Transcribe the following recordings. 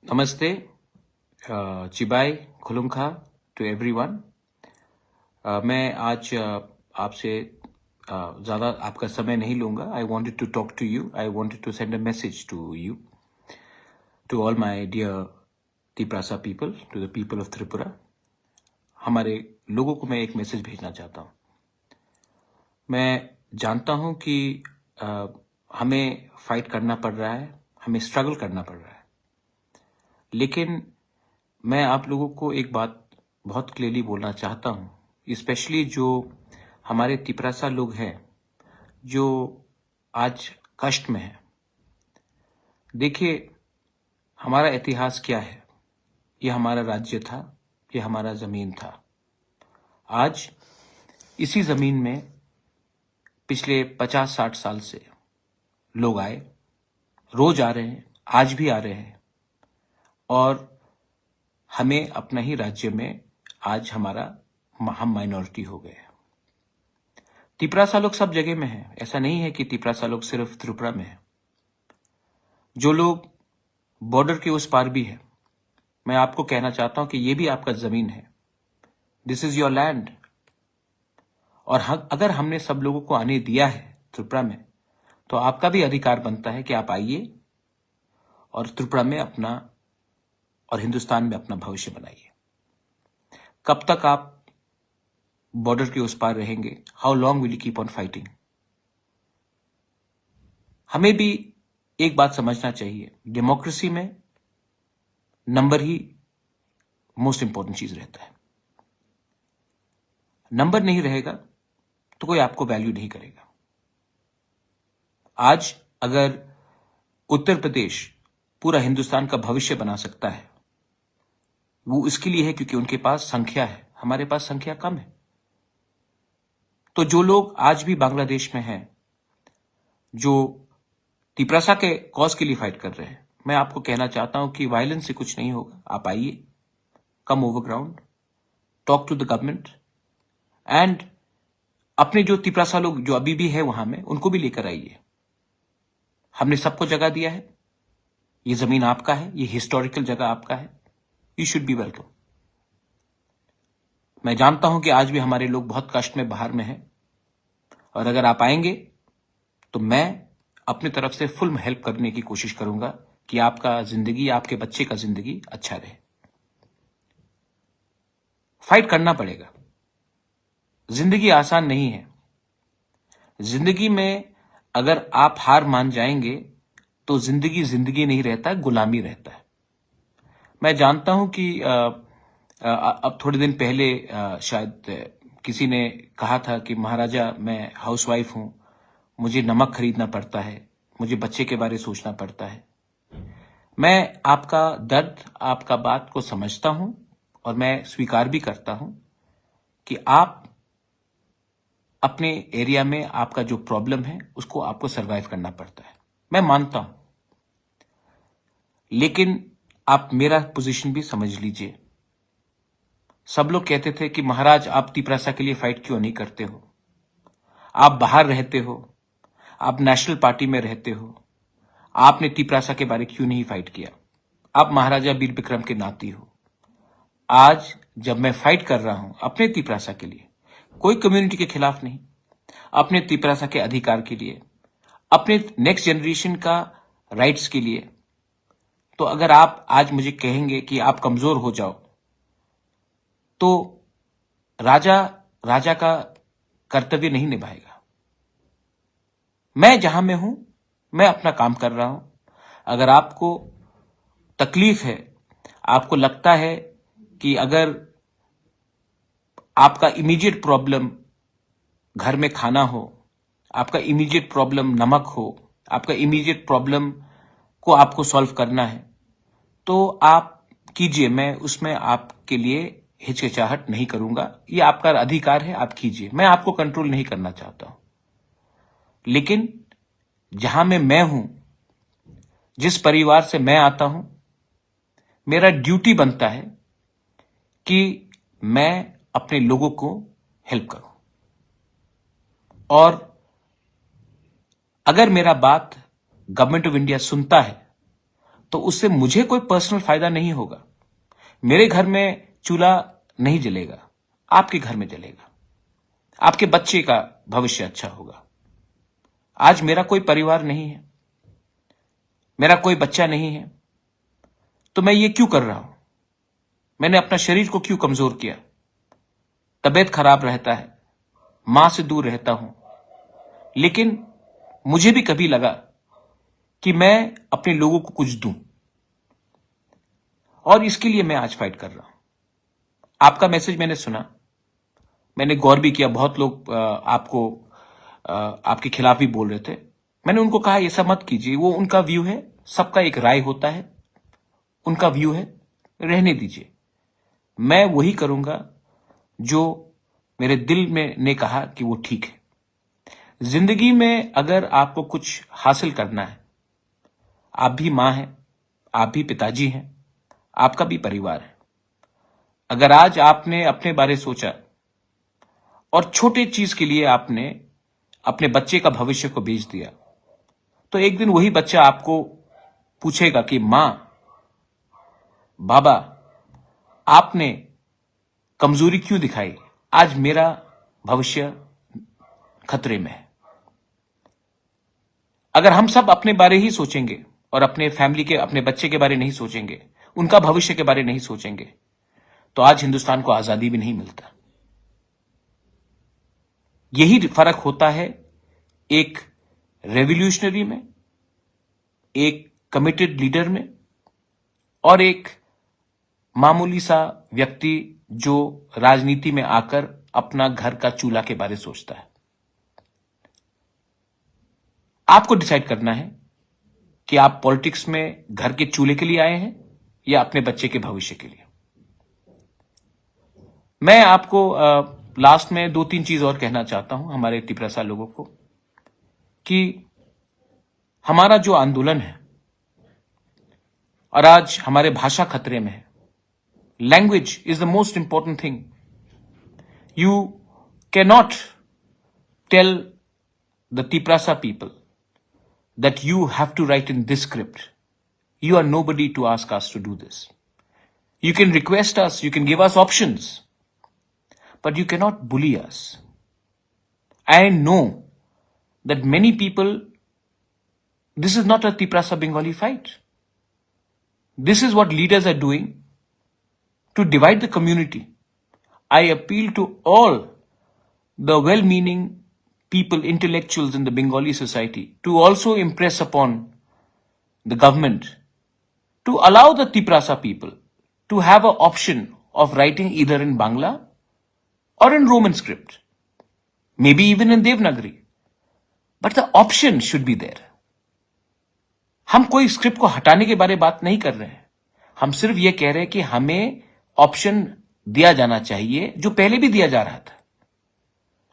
नमस्ते, चिबाई खुलुमखा to everyone. मैं आज आपसे ज़्यादा आपका समय नहीं लूँगा। I wanted to talk to you, I wanted to send a message to you, to all my dear Tiprasa people, to the people of Tripura. हमारे लोगों को मैं एक मैसेज भेजना चाहता हूँ। मैं जानता हूँ कि हमें फाइट करना पड़ रहा है, हमें स्ट्रगल करना पड़ रहा है, लेकिन मैं आप लोगों को एक बात बहुत क्लियरली बोलना चाहता हूँ, स्पेशली जो हमारे तिपरासा लोग हैं जो आज कष्ट में हैं। देखिए, हमारा इतिहास क्या है। ये हमारा राज्य था, ये हमारा ज़मीन था। आज इसी ज़मीन में पिछले 50-60 साल से लोग आए, रोज आ रहे हैं, आज भी आ रहे हैं, और हमें अपना ही राज्य में आज हम माइनॉरिटी हो गए। तिपरासा लोग सब जगह में हैं। ऐसा नहीं है कि तिपरासा लोग सिर्फ त्रिपुरा में है। जो लोग बॉर्डर के उस पार भी है, मैं आपको कहना चाहता हूं कि ये भी आपका जमीन है। This is your land. और अगर हमने सब लोगों को आने दिया है त्रिपुरा में, तो आपका भी अधिकार बनता है कि आप आइए और त्रिपुरा में अपना और हिंदुस्तान में अपना भविष्य बनाइए। कब तक आप बॉर्डर के उस पार रहेंगे? How long will you keep on fighting? हमें भी एक बात समझना चाहिए, डेमोक्रेसी में नंबर ही मोस्ट इंपॉर्टेंट चीज रहता है। नंबर नहीं रहेगा तो कोई आपको वैल्यू नहीं करेगा। आज अगर उत्तर प्रदेश पूरा हिंदुस्तान का भविष्य बना सकता है, वो इसके लिए है क्योंकि उनके पास संख्या है, हमारे पास संख्या कम है। तो जो लोग आज भी बांग्लादेश में हैं, जो तिपरासा के कॉज के लिए फाइट कर रहे हैं, मैं आपको कहना चाहता हूं कि वायलेंस से कुछ नहीं होगा। आप आइए, come over ground, talk to the government, and अपने जो तिपरासा लोग जो अभी भी है वहां में, उनको भी लेकर आइए। हमने सबको जगह दिया है, ये जमीन आपका है, ये हिस्टोरिकल जगह आपका है, यू शुड बी वेलकम। मैं जानता हूं कि आज भी हमारे लोग बहुत कष्ट में बाहर में हैं, और अगर आप आएंगे तो मैं अपनी तरफ से फुल हेल्प करने की कोशिश करूंगा कि आपका जिंदगी, आपके बच्चे का जिंदगी अच्छा रहे। फाइट करना पड़ेगा। जिंदगी आसान नहीं है। जिंदगी में अगर आप हार मान जाएंगे तो जिंदगी जिंदगी नहीं रहता, गुलामी रहता है। मैं जानता हूं कि अब थोड़े दिन पहले शायद किसी ने कहा था कि महाराजा, मैं हाउसवाइफ हूं, मुझे नमक खरीदना पड़ता है, मुझे बच्चे के बारे सोचना पड़ता है। मैं आपका दर्द, आपका बात को समझता हूं, और मैं स्वीकार भी करता हूं कि आप अपने एरिया में आपका जो प्रॉब्लम है उसको आपको सरवाइव करना पड़ता है। मैं मानता हूं, लेकिन आप मेरा पोजीशन भी समझ लीजिए। सब लोग कहते थे कि महाराज, आप तिपरासा के लिए फाइट क्यों नहीं करते हो? आप बाहर रहते हो, आप नेशनल पार्टी में रहते हो, आपने तिपरासा के बारे क्यों नहीं फाइट किया? आप महाराजा वीर विक्रम के नाती हो। आज जब मैं फाइट कर रहा हूं अपने तिपरासा के लिए, कोई कम्युनिटी के खिलाफ नहीं, अपने तिपरासा के अधिकार के लिए, अपने नेक्स्ट जनरेशन का राइट्स के लिए, तो अगर आप आज मुझे कहेंगे कि आप कमजोर हो जाओ, तो राजा का कर्तव्य नहीं निभाएगा। मैं जहां में हूं, मैं अपना काम कर रहा हूं। अगर आपको तकलीफ है, आपको लगता है कि अगर आपका इमीडिएट प्रॉब्लम घर में खाना हो, आपका इमीडिएट प्रॉब्लम नमक हो, आपका इमीडिएट प्रॉब्लम को आपको सॉल्व करना है, तो आप कीजिए। मैं उसमें आपके लिए हिचकिचाहट नहीं करूंगा। ये आपका अधिकार है, आप कीजिए। मैं आपको कंट्रोल नहीं करना चाहता हूं, लेकिन जहां में मैं हूं, जिस परिवार से मैं आता हूं, मेरा ड्यूटी बनता है कि मैं अपने लोगों को हेल्प करूं। और अगर मेरा बात गवर्नमेंट ऑफ इंडिया सुनता है, तो उससे मुझे कोई पर्सनल फायदा नहीं होगा। मेरे घर में चूल्हा नहीं जलेगा, आपके घर में जलेगा, आपके बच्चे का भविष्य अच्छा होगा। आज मेरा कोई परिवार नहीं है, मेरा कोई बच्चा नहीं है, तो मैं ये क्यों कर रहा हूं? मैंने अपना शरीर को क्यों कमजोर किया? तबीयत खराब रहता है, मां से दूर रहता हूं, लेकिन मुझे भी कभी लगा कि मैं अपने लोगों को कुछ दूं, और इसके लिए मैं आज फाइट कर रहा हूं। आपका मैसेज मैंने सुना, मैंने गौर भी किया। बहुत लोग आपके खिलाफ भी बोल रहे थे। मैंने उनको कहा ऐसा मत कीजिए, वो उनका व्यू है, सबका एक राय होता है, उनका व्यू है, रहने दीजिए। मैं वही करूंगा जो मेरे दिल में ने कहा कि वो ठीक है। जिंदगी में अगर आपको कुछ हासिल करना है, आप भी मां हैं, आप भी पिताजी हैं, आपका भी परिवार है। अगर आज आपने अपने बारे सोचा और छोटे चीज के लिए आपने अपने बच्चे का भविष्य को बेच दिया, तो एक दिन वही बच्चा आपको पूछेगा कि मां, बाबा, आपने कमजोरी क्यों दिखाई? आज मेरा भविष्य खतरे में है। अगर हम सब अपने बारे ही सोचेंगे और अपने फैमिली के, अपने बच्चे के बारे नहीं सोचेंगे, उनका भविष्य के बारे नहीं सोचेंगे, तो आज हिंदुस्तान को आजादी भी नहीं मिलता। यही फर्क होता है एक रेवोल्यूशनरी में, एक कमिटेड लीडर में, और एक मामूली सा व्यक्ति जो राजनीति में आकर अपना घर का चूल्हा के बारे सोचता है। आपको डिसाइड करना है कि आप पॉलिटिक्स में घर के चूल्हे के लिए आए हैं या अपने बच्चे के भविष्य के लिए। मैं आपको लास्ट में 2-3 चीज और कहना चाहता हूं हमारे तिपरासा लोगों को, कि हमारा जो आंदोलन है, और आज हमारे भाषा खतरे में है। Language is the most important thing. You can not tell the Tiprasa people that you have to write in this script. You are nobody to ask us to do this. You can request us, you can give us options, but you cannot bully us. I know that many people, this is not a Tiprasa Bengali fight. This is what leaders are doing to divide the community. I appeal to all the well-meaning people, intellectuals in the Bengali society, to also impress upon the government to allow the Tiprasa people to have an option of writing either in Bangla or in Roman script, maybe even in Devanagari, but the option should be there. हम कोई script को हटाने के बारे बात नहीं कर रहे हैं, हम सिर्फ ये कह रहे हैं कि हमें ऑप्शन दिया जाना चाहिए जो पहले भी दिया जा रहा था।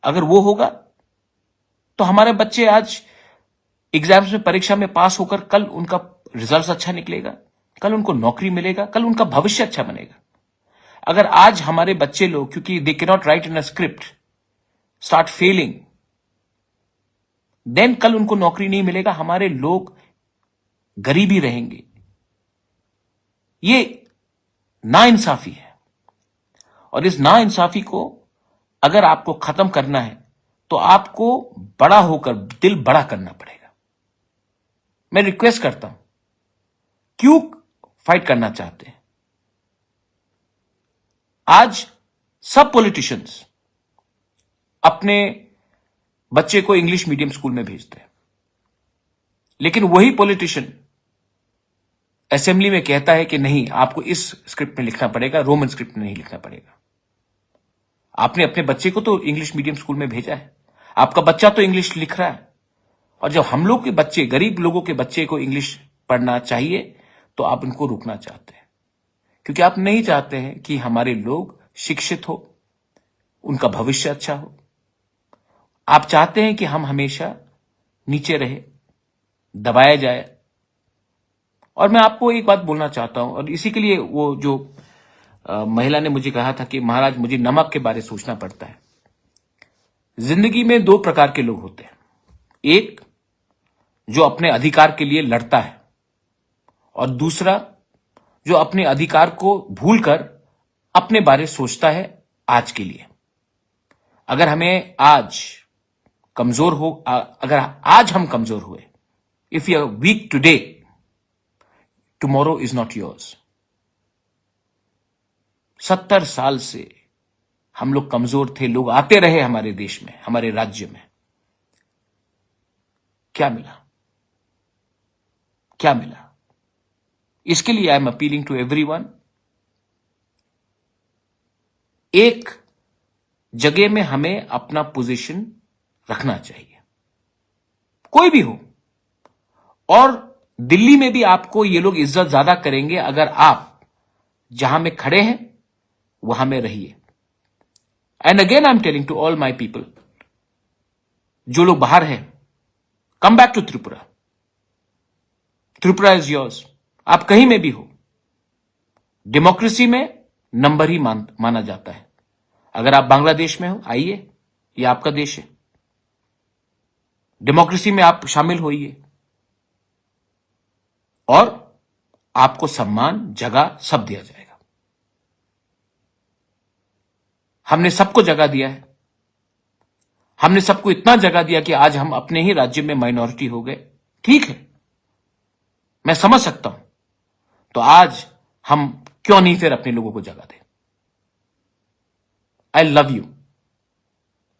अगर वो होगा तो हमारे बच्चे आज एग्जाम्स में, परीक्षा में पास होकर कल उनका रिजल्ट अच्छा निकलेगा, कल उनको नौकरी मिलेगा, कल उनका भविष्य अच्छा बनेगा। अगर आज हमारे बच्चे लोग, क्योंकि they can not write in a script, start failing, then कल उनको नौकरी नहीं मिलेगा, हमारे लोग गरीबी रहेंगे। ये नाइंसाफी है, और इस नाइंसाफी को अगर आपको खत्म करना है तो आपको बड़ा होकर दिल बड़ा करना पड़ेगा। मैं रिक्वेस्ट करता हूं, क्यों फाइट करना चाहते हैं? आज सब पॉलिटिशियंस अपने बच्चे को इंग्लिश मीडियम स्कूल में भेजते हैं, लेकिन वही पॉलिटिशियन असेंबली में कहता है कि नहीं, आपको इस स्क्रिप्ट में लिखना पड़ेगा, रोमन स्क्रिप्ट में नहीं लिखना पड़ेगा। आपने अपने बच्चे को तो इंग्लिश मीडियम स्कूल में भेजा है, आपका बच्चा तो इंग्लिश लिख रहा है, और जब हम लोग के बच्चे, गरीब लोगों के बच्चे को इंग्लिश पढ़ना चाहिए, तो आप इनको रोकना चाहते हैं, क्योंकि आप नहीं चाहते हैं कि हमारे लोग शिक्षित हो, उनका भविष्य अच्छा हो। आप चाहते हैं कि हम हमेशा नीचे रहे, दबाया जाए। और मैं आपको एक बात बोलना चाहता हूं, और इसी के लिए वो जो महिला ने मुझे कहा था कि महाराज मुझे नमक के बारे सोचना पड़ता है। जिंदगी में 2 प्रकार के लोग होते हैं, एक जो अपने अधिकार के लिए लड़ता है, और दूसरा जो अपने अधिकार को भूलकर अपने बारे सोचता है आज के लिए। अगर हमें आज कमजोर हो, अगर आज हम कमजोर हुए, if you are weak today, tomorrow is not yours. 70 साल से हम लोग कमजोर थे, लोग आते रहे हमारे देश में, हमारे राज्य में। क्या मिला? क्या मिला? इसके लिए I am appealing to everyone, एक जगह में हमें अपना पोजीशन रखना चाहिए, कोई भी हो। और दिल्ली में भी आपको ये लोग इज्जत ज्यादा करेंगे अगर आप जहां में खड़े हैं वहां में रहिए। And again I am telling to all my people, जो लोग बाहर हैं, come back to Tripura. Tripura is yours. आप कहीं में भी हो, डेमोक्रेसी में नंबर ही माना जाता है। अगर आप बांग्लादेश में हो, आइए, ये आपका देश है, डेमोक्रेसी में आप शामिल होइए और आपको सम्मान, जगह सब दिया जाएगा। हमने सबको जगह दिया है, हमने सबको इतना जगह दिया कि आज हम अपने ही राज्य में माइनॉरिटी हो गए। ठीक है, मैं समझ सकता हूं, तो आज हम क्यों नहीं फिर अपने लोगों को जगह दें। I love you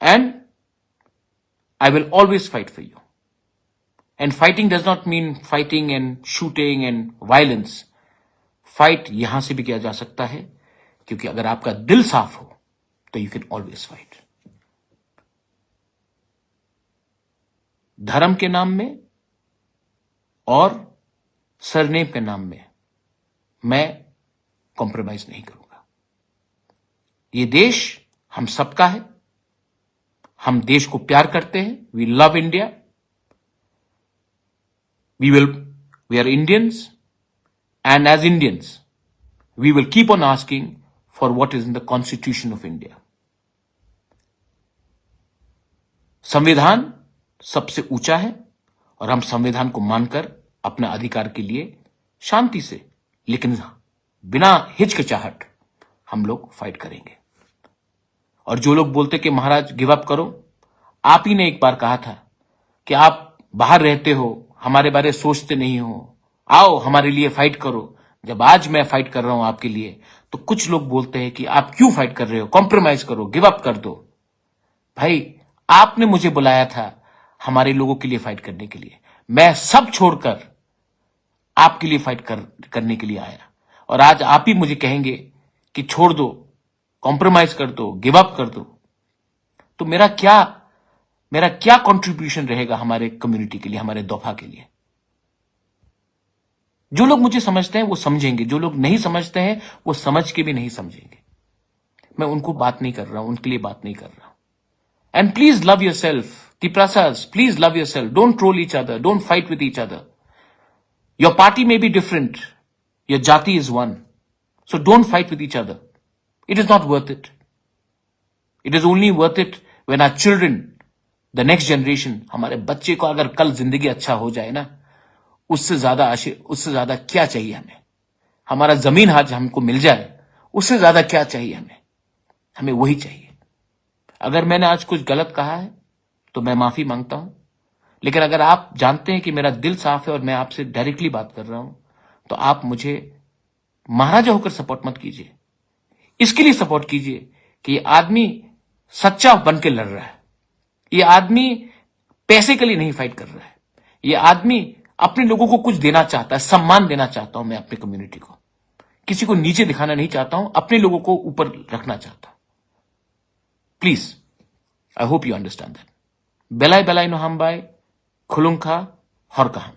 and I will always fight for you. And fighting does not mean fighting and shooting and violence. Fight यहां से भी किया जा सकता है, क्योंकि अगर आपका दिल साफ हो तो you can always fight. धर्म के नाम में और सरनेम के नाम में मैं कॉम्प्रोमाइज नहीं करूंगा। ये देश हम सबका है, हम देश को प्यार करते हैं, we love India, we are Indians, and as Indians we will keep on asking for what is in the constitution of India. संविधान सबसे ऊंचा है और हम संविधान को मानकर अपने अधिकार के लिए शांति से, लेकिन बिना हिचकिचाहट हम लोग फाइट करेंगे। और जो लोग बोलते कि महाराज गिव अप करो, आप ही ने एक बार कहा था कि आप बाहर रहते हो, हमारे बारे सोचते नहीं हो, आओ हमारे लिए फाइट करो। जब आज मैं फाइट कर रहा हूं आपके लिए, तो कुछ लोग बोलते हैं कि आप क्यों फाइट कर रहे हो, कॉम्प्रोमाइज करो, गिव अप कर दो। भाई, आपने मुझे बुलाया था हमारे लोगों के लिए फाइट करने के लिए, मैं सब छोड़कर आपके लिए फाइट करने के लिए आया, और आज आप ही मुझे कहेंगे कि छोड़ दो, कॉम्प्रोमाइज कर दो, गिव अप कर दो। तो मेरा क्या कंट्रीब्यूशन रहेगा हमारे कम्युनिटी के लिए, हमारे दोफा के लिए? जो लोग मुझे समझते हैं वो समझेंगे, जो लोग नहीं समझते हैं वो समझ के भी नहीं समझेंगे। मैं उनको बात नहीं कर रहा हूं, उनके लिए बात नहीं कर रहा हूं। And please love yourself, Tiprasas, please love yourself, don't troll each other, don't fight with each other. Your party may be different, your jati is one, so don't fight with each other. It is not worth it. It is only worth it when our children, the next generation, हमारे बच्चे को अगर कल जिंदगी अच्छा हो जाए ना, उससे ज्यादा क्या चाहिए हमें? हमारा जमीन आज हमको मिल जाए, उससे ज्यादा क्या चाहिए हमें वही चाहिए। अगर मैंने आज कुछ गलत कहा है तो मैं माफी मांगता हूं, लेकिन अगर आप जानते हैं कि मेरा दिल साफ है और मैं आपसे डायरेक्टली बात कर रहा हूं, तो आप मुझे महाराजा होकर सपोर्ट मत कीजिए। इसके लिए सपोर्ट कीजिए कि ये आदमी सच्चा बन के लड़ रहा है, ये आदमी पैसे के लिए नहीं फाइट कर रहा है, ये आदमी अपने लोगों को कुछ देना चाहता है, सम्मान देना चाहता हूं मैं अपनी कम्युनिटी को, किसी को नीचे दिखाना नहीं चाहता हूं, अपने लोगों को ऊपर रखना चाहता हूं। Please, I hope you understand that. बेलाई बेलाई नो हम बाय खुलुंखा हर कहा।